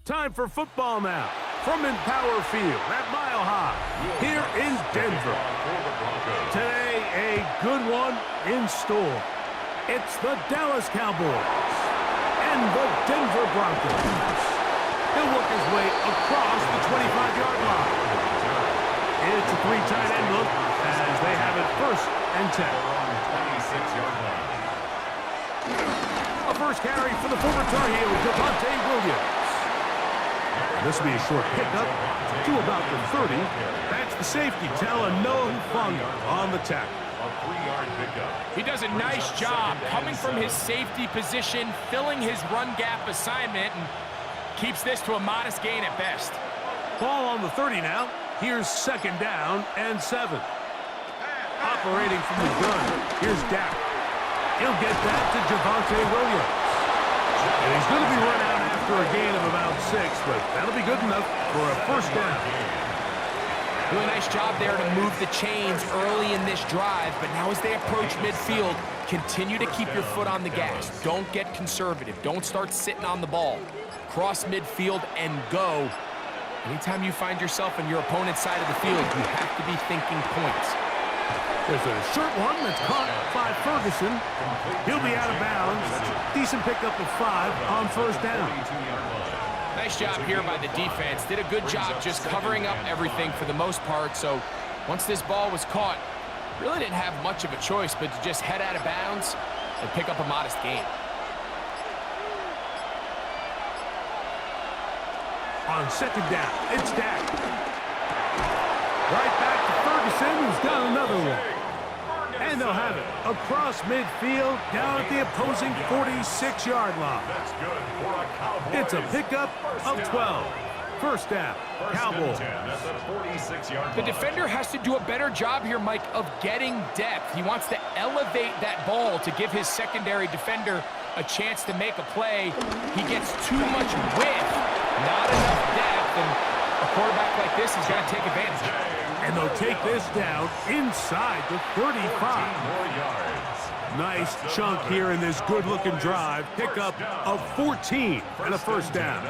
Time for football now. From Empower Field at Mile High, here in Denver. Today, a good one in store. It's the Dallas Cowboys and the Denver Broncos. He'll work his way across the 25-yard line. It's a three tight end look as they have it first and 10. A first carry for the former Tar Heel, Javonte Williams. This will be a short pickup to about the 30. That's the safety, Talanoa Hufanga on the tackle. A 3-yard pickup. He does a nice job coming from his safety position, filling his run gap assignment, and keeps this to a modest gain at best. Ball on the 30 now. Here's second down and 7. Operating from the gun, here's Dak. He'll get that to Javonte Williams. And he's going to be run out after a gain of about 6, but that'll be good enough for a first down. Really nice job there to move the chains early in this drive, but now as they approach midfield, continue to keep your foot on the gas. Don't get conservative. Don't start sitting on the ball. Cross midfield and go. Anytime you find yourself on your opponent's side of the field, you have to be thinking points. There's a short one that's caught by Ferguson. He'll be out of bounds. That's a decent pickup of 5 on first down. Nice job here by the defense. Did a good job just covering up everything for the most part. So once this ball was caught, really didn't have much of a choice but to just head out of bounds and pick up a modest gain. On second down, it's Dak. Right back to Ferguson, who's got another one. And they'll have it across midfield, down at the opposing 46-yard line. It's a pickup of 12. First down, Cowboys. The defender has to do a better job here, Mike, of getting depth. He wants to elevate that ball to give his secondary defender a chance to make a play. He gets too much width, not enough depth, and a quarterback like this has got to take advantage. And they'll take this down inside the 35. Nice chunk here in this good-looking drive. Pickup of 14 and a first down.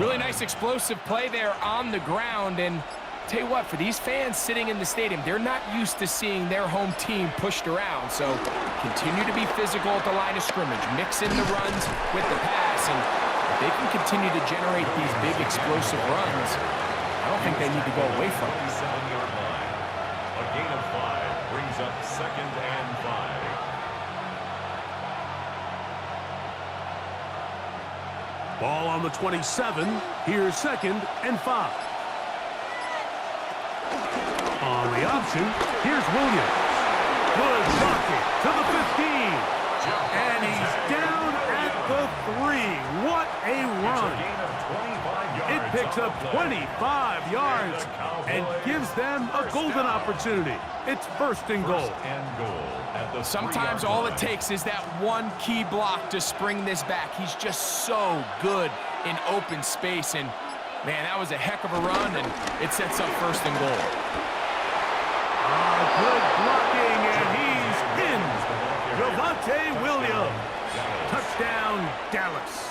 Really nice explosive play there on the ground. And tell you what, for these fans sitting in the stadium, they're not used to seeing their home team pushed around. So continue to be physical at the line of scrimmage. Mix in the runs with the pass. And if they can continue to generate these big explosive runs, I don't think they need to go away from it. 7-yard line. A gain of 5 brings up second and 5. Ball on the 27. Here's second and 5. On the option, here's Williams. Good blocking to the 15. And he's down at the 3. What a run. It picks up 25 yards and gives them a golden opportunity. It's first and goal. Sometimes all it takes is that one key block to spring this back. He's just so good in open space. And, man, that was a heck of a run, and it sets up first and goal. Good blocking, and he's in. Javonte Williams. Touchdown, Dallas.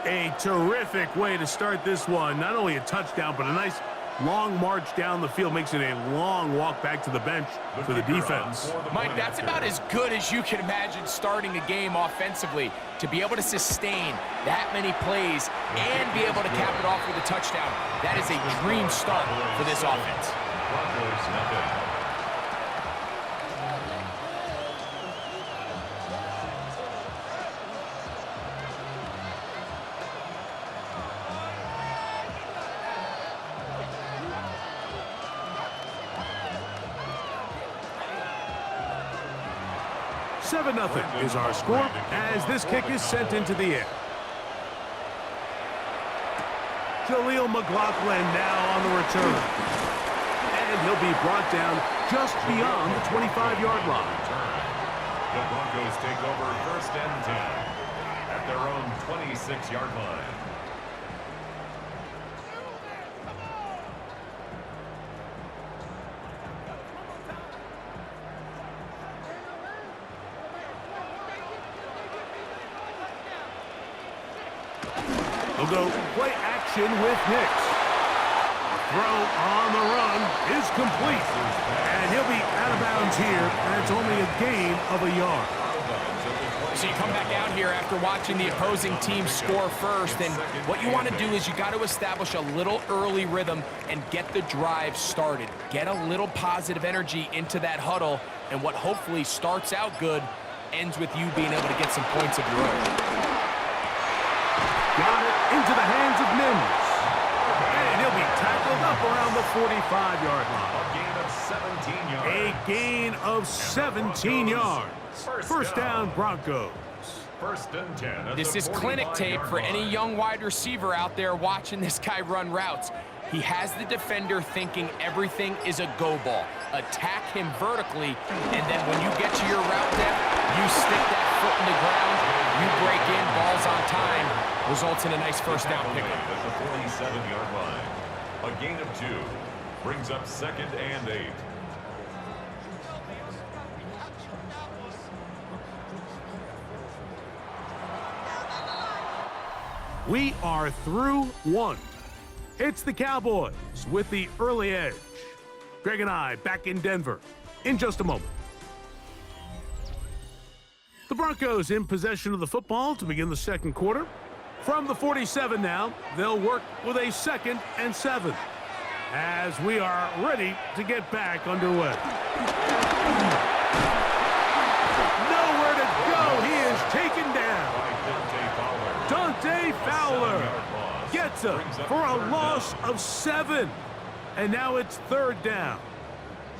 A terrific way to start this one. Not only a touchdown, but a nice long march down the field. Makes it a long walk back to the bench for the defense. Mike, that's about as good as you can imagine starting a game offensively. To be able to sustain that many plays and be able to cap it off with a touchdown, that is a dream start for this offense. Seven 0 is our score as this kick is sent into the air. Jaleel McLaughlin now on the return. And he'll be brought down just beyond the 25-yard line. The Broncos take over first and 10 at their own 26-yard line. They'll go play action with Nix. Throw on the run is complete. And he'll be out of bounds here, and it's only a gain of a yard. So you come back out here after watching the opposing team score first, and what you want to do is you got to establish a little early rhythm and get the drive started. Get a little positive energy into that huddle, and what hopefully starts out good ends with you being able to get some points of your own. Got it into the hands of Mims. And he'll be tackled up around the 45-yard line. A gain of 17 yards. First down, Broncos. First and 10. This is clinic tape for any young wide receiver out there watching this guy run routes. He has the defender thinking everything is a go ball. Attack him vertically, and then when you get to your route depth, you stick that foot in the ground, you break in, balls on time, results in a nice first down pickup. At the 47-yard line. A gain of 2 brings up 2nd and 8. We are through one. It's the Cowboys with the early edge. Greg and I back in Denver in just a moment. The Broncos in possession of the football to begin the second quarter. From the 47 now, they'll work with a 2nd and 7 as we are ready to get back underway. Nowhere to go. He is taken down. Dante Fowler gets him for a loss of 7. And now it's 3rd down.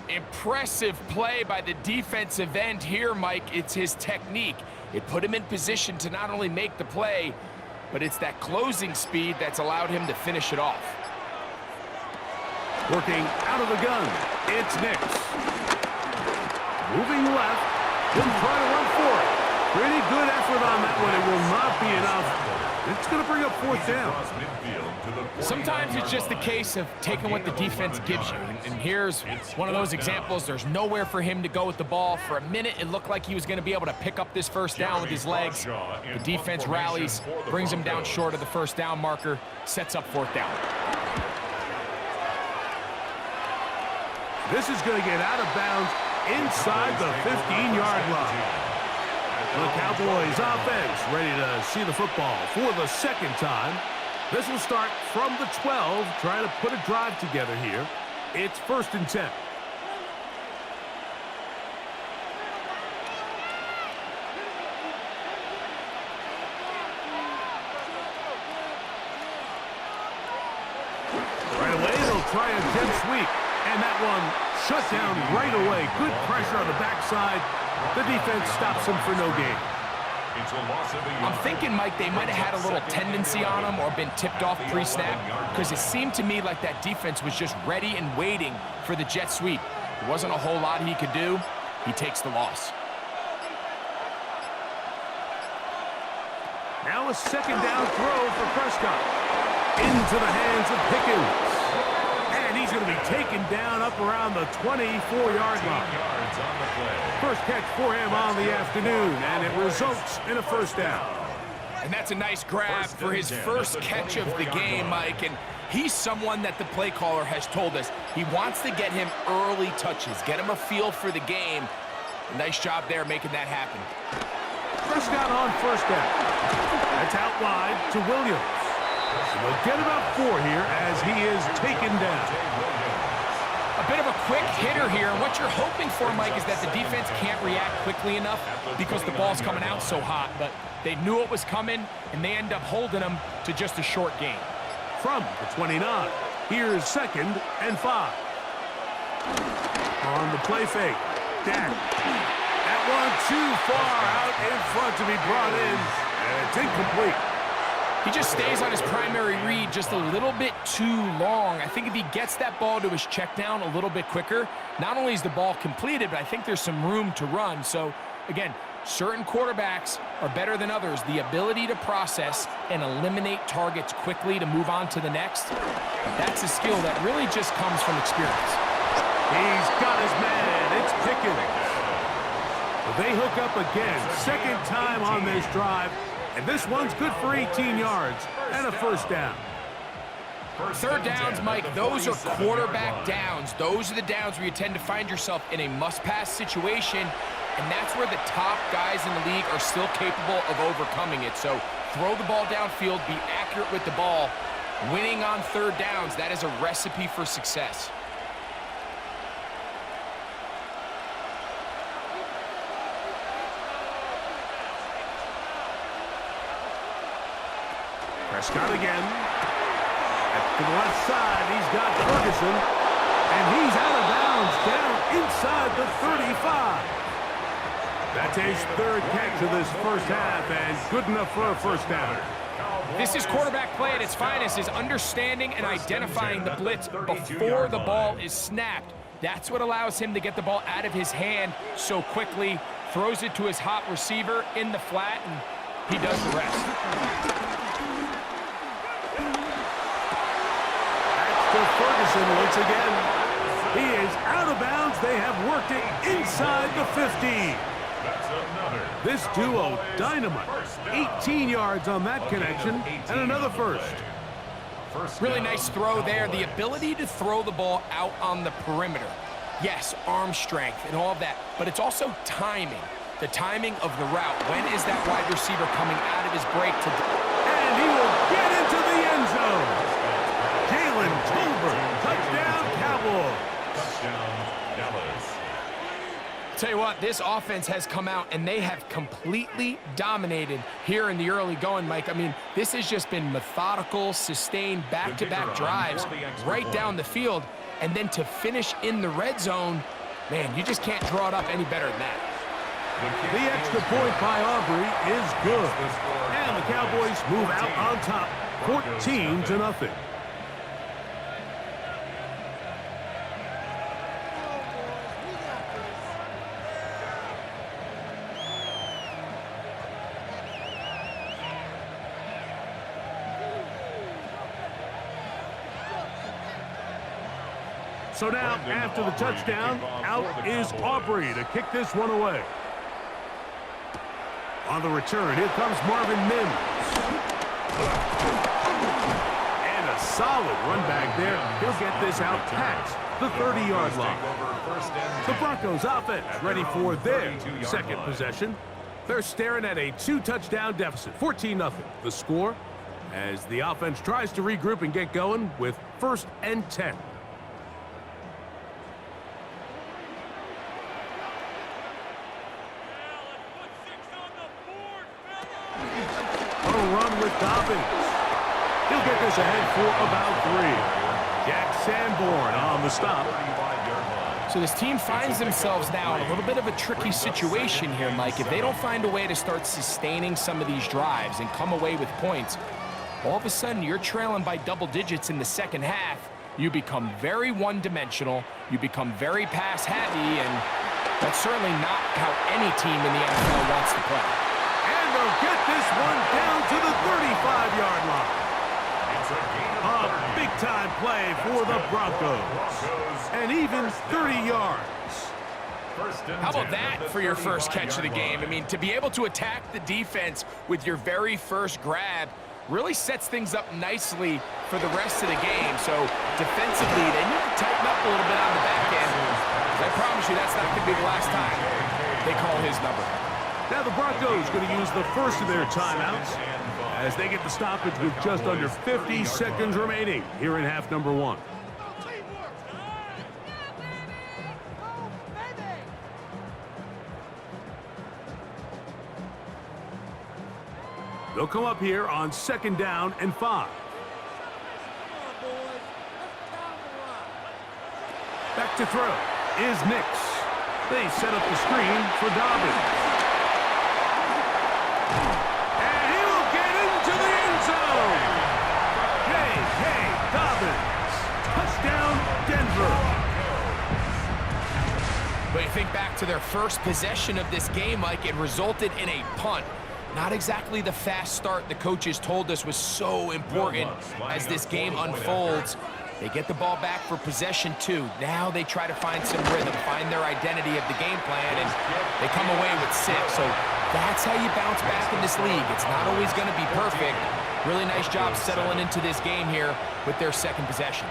Impressive play by the defensive end here, Mike. It's his technique. It put him in position to not only make the play, but it's that closing speed that's allowed him to finish it off. Working out of the gun, it's Nix. Moving left, didn't try to run for it. Pretty good effort on that one. It will not be enough. It's going to bring up 4th down. Sometimes it's just a case of taking what the defense gives you. And here's one of those examples. There's nowhere for him to go with the ball. For a minute, it looked like he was going to be able to pick up this first down with his legs. The defense rallies, brings him down short of the first down marker, sets up 4th down. This is going to get out of bounds inside the 15-yard line. The Cowboys offense ready to see the football for the 2nd time. This will start from the 12, trying to put a drive together here. It's 1st and 10. Right away, they'll try a jet sweep. And that one shut down right away. Good pressure on the backside. The defense stops him for no gain. I'm thinking, Mike, they might have had a little tendency on him or been tipped off pre-snap, because it seemed to me like that defense was just ready and waiting for the jet sweep. There wasn't a whole lot he could do. He takes the loss. Now a 2nd down throw for Prescott. Into the hands of Pickens. And he's going to be taken down up around the 24-yard line. First catch for him on the afternoon, and it results in a 1st down. And that's a nice grab for his first catch of the game, Mike. And he's someone that the play caller has told us he wants to get him early touches, get him a feel for the game. Nice job there making that happen. Prescott on 1st down. That's out wide to Williams. And they'll get about 4 here as he is taken down. A bit of a quick hitter here. And what you're hoping for, Mike, is that the defense can't react quickly enough because the ball's coming out so hot. But they knew it was coming, and they end up holding him to just a short gain. From the 29, here's 2nd and 5. On the play fake, Dak. That one too far out in front to be brought in, and it's incomplete. He just stays on his primary read just a little bit too long. I think if he gets that ball to his check down a little bit quicker, not only is the ball completed, but I think there's some room to run. So, again, certain quarterbacks are better than others. The ability to process and eliminate targets quickly to move on to the next, that's a skill that really just comes from experience. He's got his man. It's Pickens. They hook up again. 2nd time on this drive. And this one's good for 18 yards and a first down. Third downs, Mike, those are quarterback downs. Those are the downs where you tend to find yourself in a must-pass situation, and that's where the top guys in the league are still capable of overcoming it. So throw the ball downfield, be accurate with the ball. Winning on third downs, that is a recipe for success. Prescott again. To the left side, he's got Ferguson. And he's out of bounds down inside the 35. That's his third catch of this first half, and good enough for a first down. This is quarterback play at its finest, is understanding and identifying the blitz before the ball is snapped. That's what allows him to get the ball out of his hand so quickly, throws it to his hot receiver in the flat, and he does the rest. To Ferguson once again. He is out of bounds. They have worked it inside the 50. This duo, dynamite. 18 yards on that connection, and another first. Really nice throw there. The ability to throw the ball out on the perimeter. Yes, arm strength and all of that, but it's also timing. The timing of the route. When is that wide receiver coming out of his break to... And he will get into the end zone. Touchdown, Cowboys. Touchdown, Dallas. Tell you what, this offense has come out and they have completely dominated here in the early going, Mike. I mean, this has just been methodical, sustained, back-to-back drives right down the field. And then to finish in the red zone, man, you just can't draw it up any better than that. The extra point by Aubrey is good. And the Cowboys move out on top, 14-0. So now, after the touchdown, out is Aubrey to kick this one away. On the return, here comes Marvin Mims. And a solid run back there. He'll get this out past the 30-yard line. The Broncos offense ready for their second possession. They're staring at a 2-touchdown deficit, 14-0. The score as the offense tries to regroup and get going with 1st and 10. Run with Dobbins. He'll get this ahead for about 3. Jack Sanborn on the stop. So this team finds themselves now in a little bit of a tricky situation here, Mike. If they don't find a way to start sustaining some of these drives and come away with points, all of a sudden you're trailing by double digits in the second half. You become very one-dimensional. You become very pass-heavy, and that's certainly not how any team in the NFL wants to play. They'll get this one down to the 35-yard line. A big-time play for the Broncos. And even 30 yards. How about that for your first catch of the game? I mean, to be able to attack the defense with your very first grab really sets things up nicely for the rest of the game. So defensively, they need to tighten up a little bit on the back end. I promise you that's not going to be the last time they call his number. Now the Broncos going to use the first of their timeouts as they get the stoppage with just under 50 seconds remaining here in half number 1. They'll come up here on 2nd down and 5. Back to throw is Nix. They set up the screen for Dobbins. And he will get into the end zone. J.K. Dobbins. Touchdown, Denver. But you think back to their first possession of this game, Mike, it resulted in a punt. Not exactly the fast start the coaches told us was so important as this game unfolds. They get the ball back for possession 2. Now they try to find some rhythm, find their identity of the game plan, and they come away with 6. So That's how you bounce back in this league. It's not always going to be perfect. Really nice job settling into this game here with their second possession.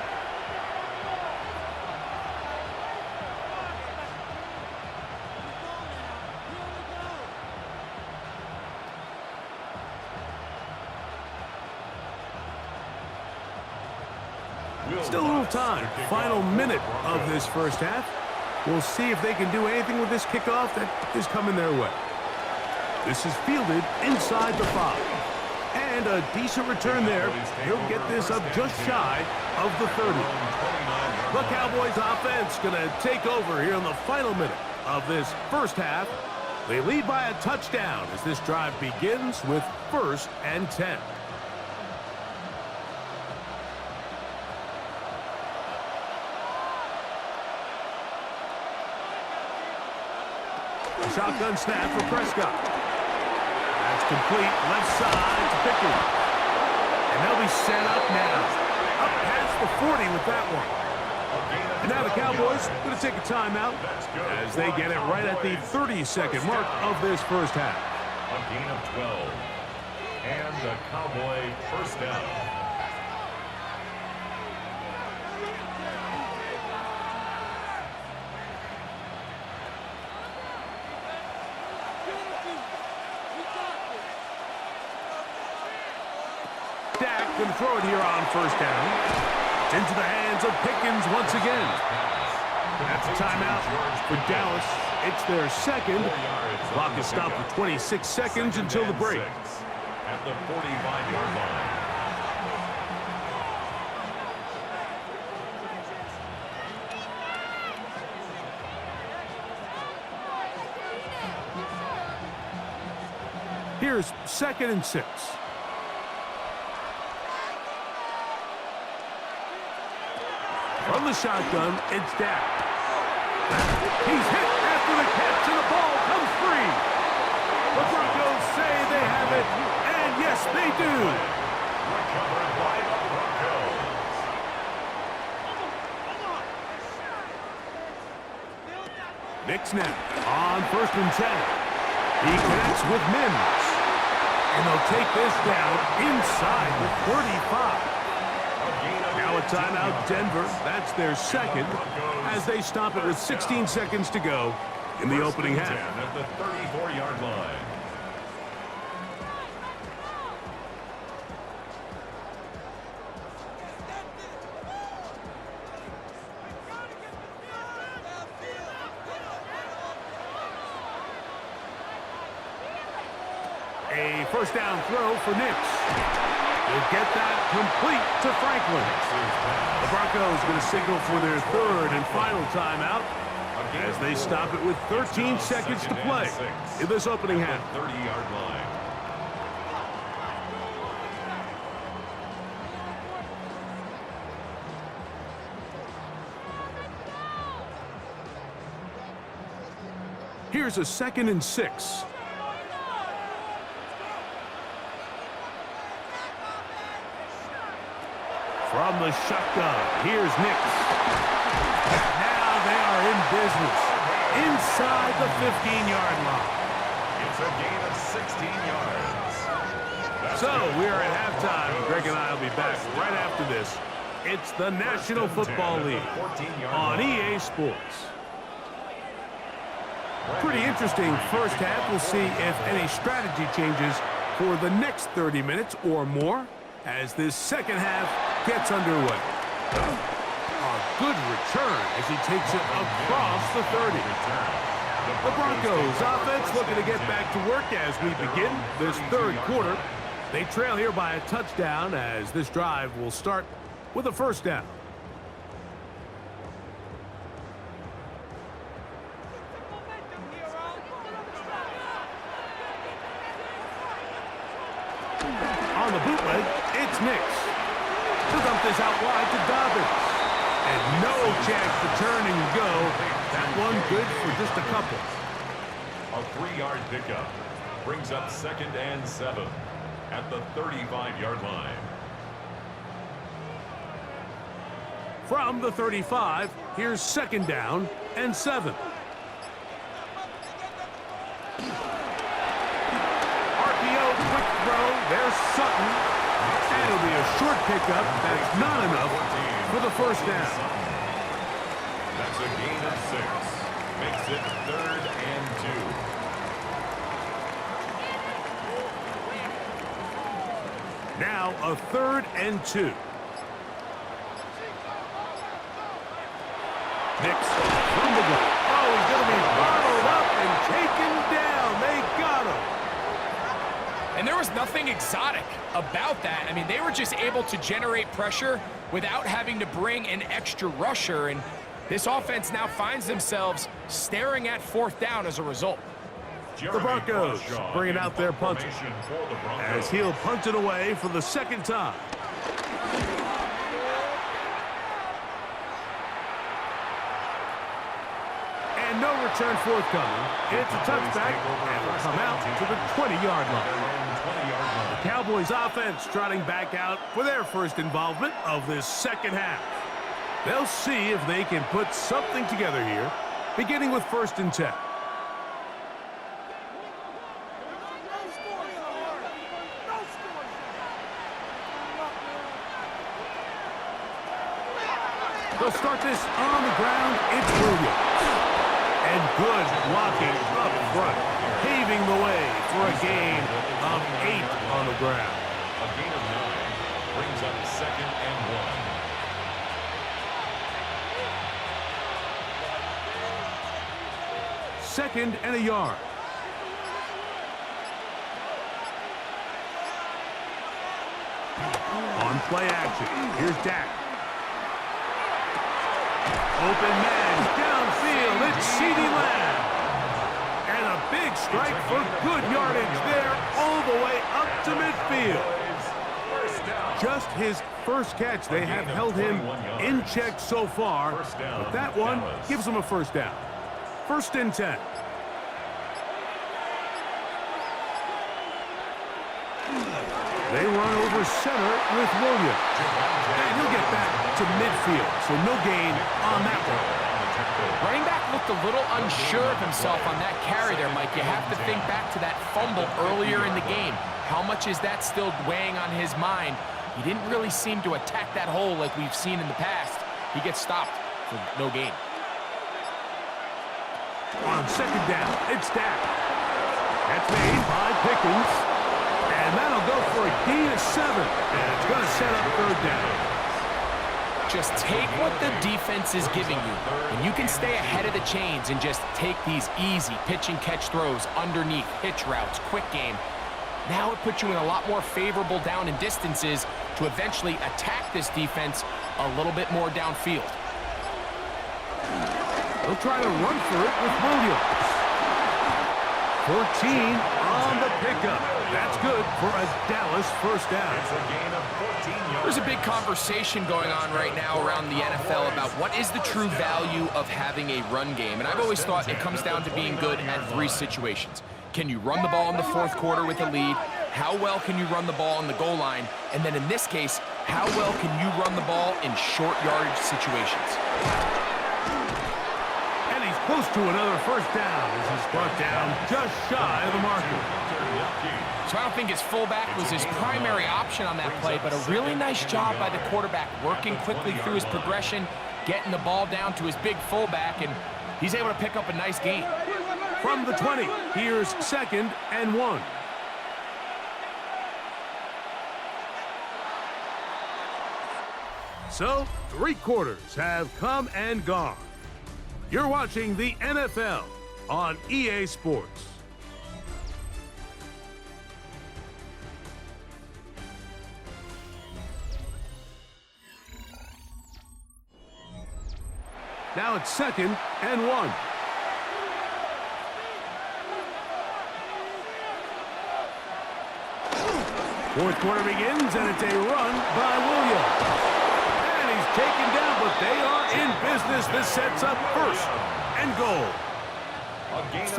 Still a little time. Final minute of this first half. We'll see if they can do anything with this kickoff that is coming their way. This is fielded inside the 5. And a decent return there. He'll get this up just shy of the 30. The Cowboys offense going to take over here in the final minute of this first half. They lead by a touchdown as this drive begins with 1st and 10. Shotgun snap for Prescott. That's complete, left side to Pickens. And they'll be set up now. Up past the 40 with that one. And now the Cowboys going to take a timeout as they get it right at the 30-second mark of this first half. A gain of 12. And the Cowboy first down. Going to throw it here on first down. It's into the hands of Pickens once again. That's a timeout for Dallas. It's their second. Clock is stopped for 26 seconds until the break. At the 45-yard line. Here's 2nd and 6. From the shotgun, it's Dak. He's hit after the catch, and the ball comes free. The Broncos say they have it, and yes, they do. Recovered by the Broncos. Nick snap on 1st and 10. He connects with Mims. And they'll take this down inside the 35. Now a timeout, Denver. That's their second as they stop it with 16 seconds to go in the opening half. At the 34-yard line. A first down throw for Nix. Will get that complete to Franklin. The Broncos going to signal for their 3rd and final timeout as they stop it with 13 seconds to play in this opening half. 30-yard line. Here's a 2nd and 6. From the shotgun, here's Nix. Now they are in business inside the 15-yard line. It's a gain of 16 yards. So we are at halftime. Greg and I will be back right after this. It's the National Football League on EA Sports. Pretty interesting first half. We'll see if any strategy changes for the next 30 minutes or more as this second half gets underway. A good return as he takes it across the 30. The Broncos offense looking to get back to work as we begin this 3rd quarter. They trail here by a touchdown as this drive will start with a first down. On the bootleg, it's Nix. He'll dump this out wide to Dobbins. And no chance to turn and go. That one good for just a couple. A 3-yard pickup brings up 2nd and 7 at the 35-yard line. From the 35, here's 2nd down and 7. There's Sutton. And it'll be a short pickup. That's not enough for the first down. That's a gain of 6. Makes it 3rd and 2. Now a 3rd and 2. Nix from the goal. Oh, he's going to be bottled up and taken down. They got him. And there was nothing exotic about that. I mean, they were just able to generate pressure without having to bring an extra rusher. And this offense now finds themselves staring at 4th down as a result. The Broncos bringing out their punter as he'll punt it away for the 2nd time. And no return forthcoming. It's a touchback and will come out to the 20-yard line. The Cowboys offense trotting back out for their first involvement of this 2nd half. They'll see if they can put something together here, beginning with 1st and 10. They'll start this on the ground. It's Williams. And good blocking up front, paving the way for a gain of 8 on the ground. A gain of 9 brings up 2nd and 1. 2nd and a yard. On play action, here's Dak. Open man, downfield, it's CeeDee Lamb. And a big strike for good yardage there, all the way up to midfield. Just his first catch. They have held him in check so far, but that one gives him a 1st down. 1st and 10. They run over center with Williams. And he'll get back to midfield, so no gain on that one. Running back looked a little unsure of himself on that carry there, Mike. You have to think back to that fumble earlier in the game. How much is that still weighing on his mind? He didn't really seem to attack that hole like we've seen in the past. He gets stopped for no gain. On 2nd down, it's Dak. That's made by Pickens. And that'll go for a gain of 7. And it's going to set up 3rd down. Just take what the defense is giving you, and you can stay ahead of the chains and just take these easy pitch and catch throws underneath, hitch routes, quick game. Now it puts you in a lot more favorable down and distances to eventually attack this defense a little bit more downfield. They'll try to run for it with Williams. 14 on the pickup. That's good for a Dallas 1st down. It's a gain of 14 yards. There's a big conversation going on right now around the NFL about what is the true value of having a run game. And I've always thought it comes down to being good at 3 situations. Can you run the ball in the 4th quarter with a lead? How well can you run the ball on the goal line? And then in this case, how well can you run the ball in short yardage situations? And he's close to another 1st down as he's brought down just shy of the marker. So I don't think his fullback was his primary option on that play, but a really nice job by the quarterback working quickly through his progression, getting the ball down to his big fullback, and he's able to pick up a nice gain. From the 20, here's 2nd and 1. So, 3 quarters have come and gone. You're watching the NFL on EA Sports. Now it's 2nd and 1. Fourth quarter begins, and it's a run by Williams. And he's taken down, but they are in business. This sets up 1st and goal.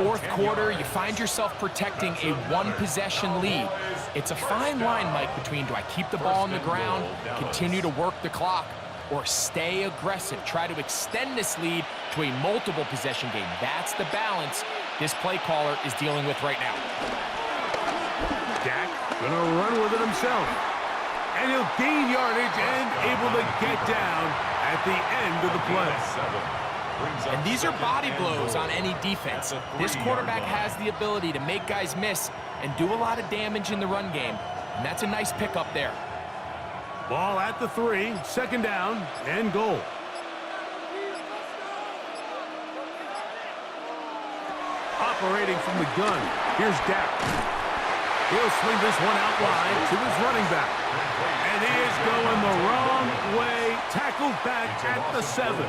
4th quarter, you find yourself protecting a 1-possession lead. It's a fine line, Mike, between do I keep the ball on the ground, continue to work the clock, or stay aggressive, try to extend this lead to a multiple possession game. That's the balance this play caller is dealing with right now. Dak Gonna run with it himself. And he'll gain yardage and able to get down at the end of the play. And these are body blows on any defense. This quarterback has the ability to make guys miss and do a lot of damage in the run game. And that's a nice pickup there. Ball at the 3, second down and goal. Operating from the gun, here's Dak. He'll swing this one out wide to his running back. And he is going the wrong way, tackled back at the 7.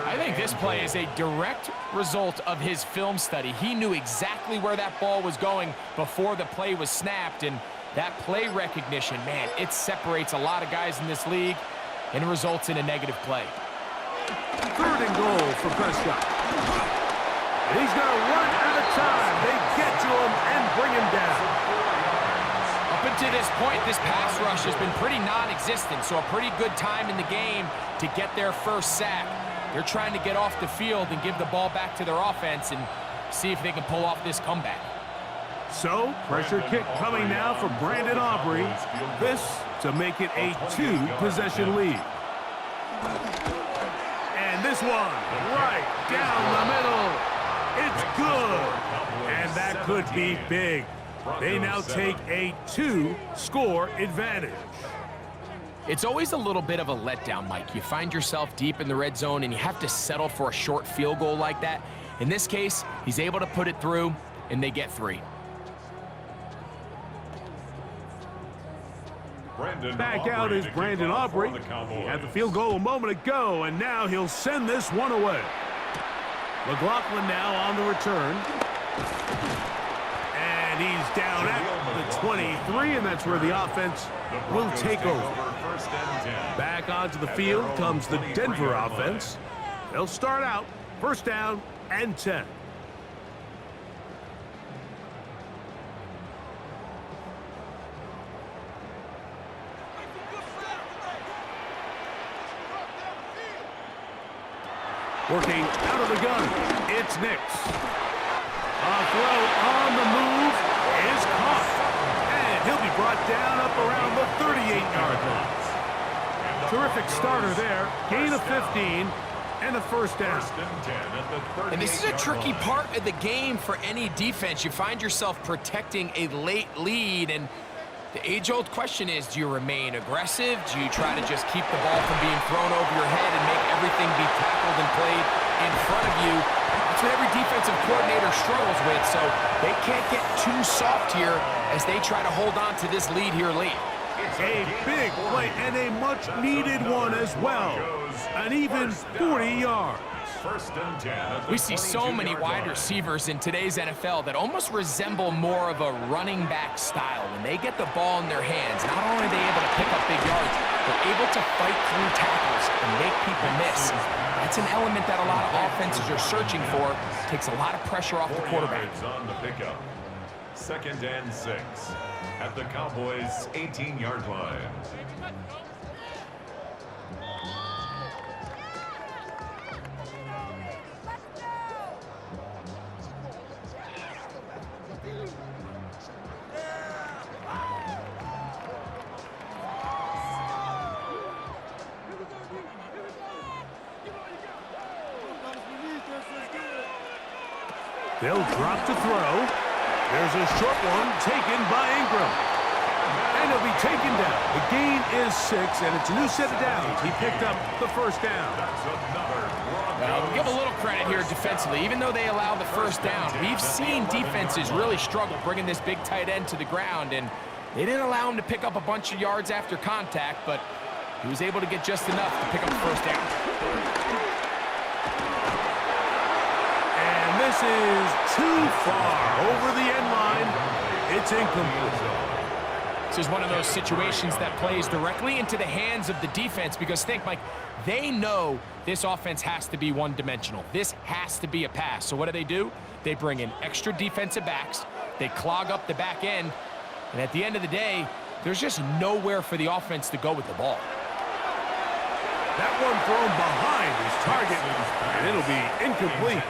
I think this play is a direct result of his film study. He knew exactly where that ball was going before the play was snapped, and that play recognition, man, it separates a lot of guys in this league and results in a negative play. 3rd and goal for Prescott. And he's going to run out of time. They get to him and bring him down. Up until this point, this pass rush has been pretty non-existent, so a pretty good time in the game to get their first sack. They're trying to get off the field and give the ball back to their offense and see if they can pull off this comeback. So, pressure kick coming now for Brandon Aubrey. This to make it a 2-possession lead. And this one right down the middle. It's good. And that could be big. They now take a 2-score advantage. It's always a little bit of a letdown, Mike. You find yourself deep in the red zone and you have to settle for a short field goal like that. In this case, he's able to put it through and they get 3. Back out is Brandon Aubrey. He had the field goal a moment ago, and now he'll send this one away. McLaughlin now on the return. And he's down at the 23, and that's where the offense will take over. Back onto the field comes the Denver offense. They'll start out 1st down and 10. Working out of the gun, it's Nix. A throw on the move is caught. And he'll be brought down up around the 38-yard line. Terrific starter there. Gain of 15 and a 1st down. And this is a tricky part of the game for any defense. You find yourself protecting a late lead, and the age-old question is, do you remain aggressive? Do you try to just keep the ball from being thrown over your head and make everything be tackled and played in front of you? That's what every defensive coordinator struggles with, so they can't get too soft here as they try to hold on to this lead here late. A big play and a much-needed one as well. An even 40 yards. We see so many wide receivers in today's NFL that almost resemble more of a running back style. When they get the ball in their hands, not only are they able to pick up big yards, they're able to fight through tackles and make people miss. That's an element that a lot of offenses are searching for. Takes a lot of pressure off the quarterback. On the pickup. 2nd and 6 at the Cowboys' 18-yard line. They'll drop to throw. There's a short one taken by Ingram. And he'll be taken down. The gain is 6, and it's a new set of downs. He picked up the 1st down. Well, we'll give a little credit here defensively. Even though they allow the 1st down, we've seen defenses really struggle bringing this big tight end to the ground, and they didn't allow him to pick up a bunch of yards after contact, but he was able to get just enough to pick up the 1st down. This is too far over the end line. It's incomplete. This is one of those situations that plays directly into the hands of the defense because think, Mike, they know this offense has to be one-dimensional. This has to be a pass. So what do? They bring in extra defensive backs. They clog up the back end. And at the end of the day, there's just nowhere for the offense to go with the ball. That one thrown behind his target, and it'll be incomplete.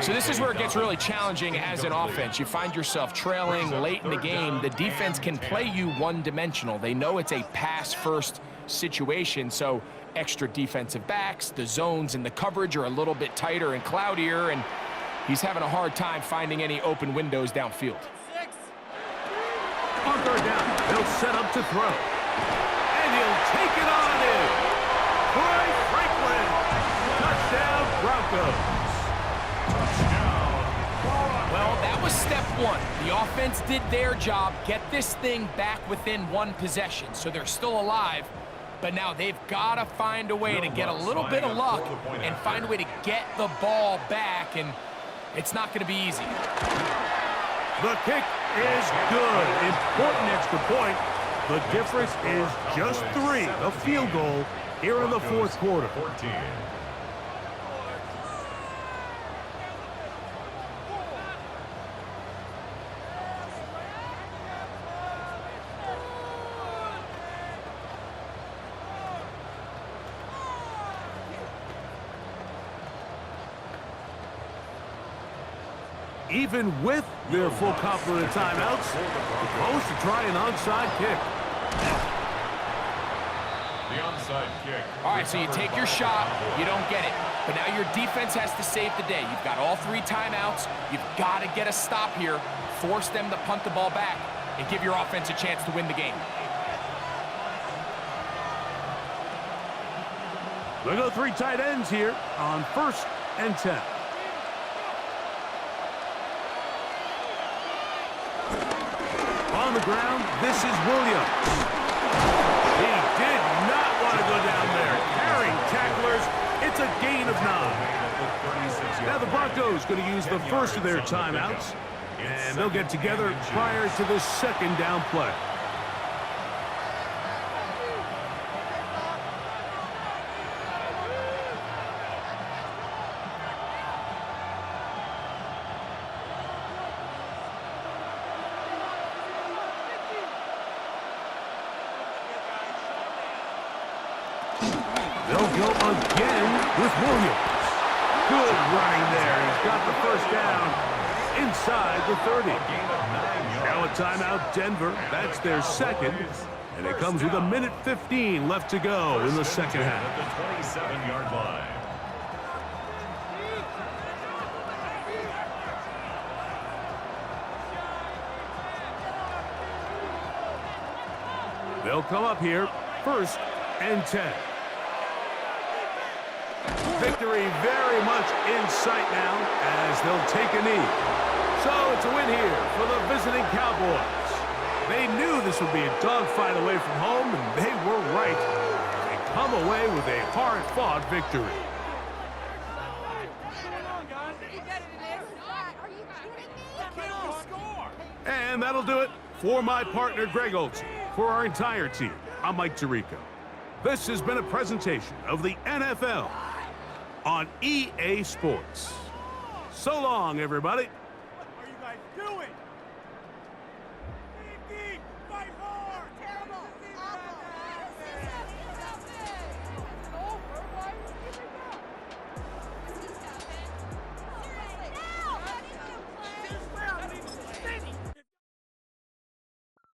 So this is where it gets really challenging as an offense. You find yourself trailing late in the game. The defense can play you one-dimensional. They know it's a pass-first situation, so extra defensive backs, the zones and the coverage are a little bit tighter and cloudier, and he's having a hard time finding any open windows downfield. On third down, they'll set up to throw. And he'll take it on in. Troy Franklin. Touchdown, Broncos. Well, that was step one. The offense did their job, get this thing back within one possession, so they're still alive. But now they've got to find a way to get a little bit of luck and find a way to get the ball back, and it's not going to be easy. The kick is good. Important extra point. The difference is just 3. A field goal here in the fourth quarter. Even with their full complement of timeouts, opposed to try an onside kick. The onside kick. All right, so you take your shot, you don't get it. But now your defense has to save the day. You've got all 3 timeouts. You've got to get a stop here, force them to punt the ball back, and give your offense a chance to win the game. They go 3 tight ends here on 1st and 10. On the ground, this is Williams. He did not want to go down there. Carrying tacklers, it's a gain of 9. Now the Broncos going to use the first of their timeouts, and they'll get together prior to the 2nd down play. They'll go again with Williams. Good running there. He's got the first down inside the 30. Now a timeout, Denver. That's their 2nd. And it comes with 1:15 left to go in the 2nd half. At the 27-yard line. They'll come up here, 1st and 10. Victory very much in sight now as they'll take a knee. So it's a win here for the visiting Cowboys. They knew this would be a dogfight away from home, and they were right. They come away with a hard-fought victory. And that'll do it for my partner, Greg Olson. For our entire team, I'm Mike Tirico. This has been a presentation of the NFL on EA Sports. So long, everybody. What are you guys doing?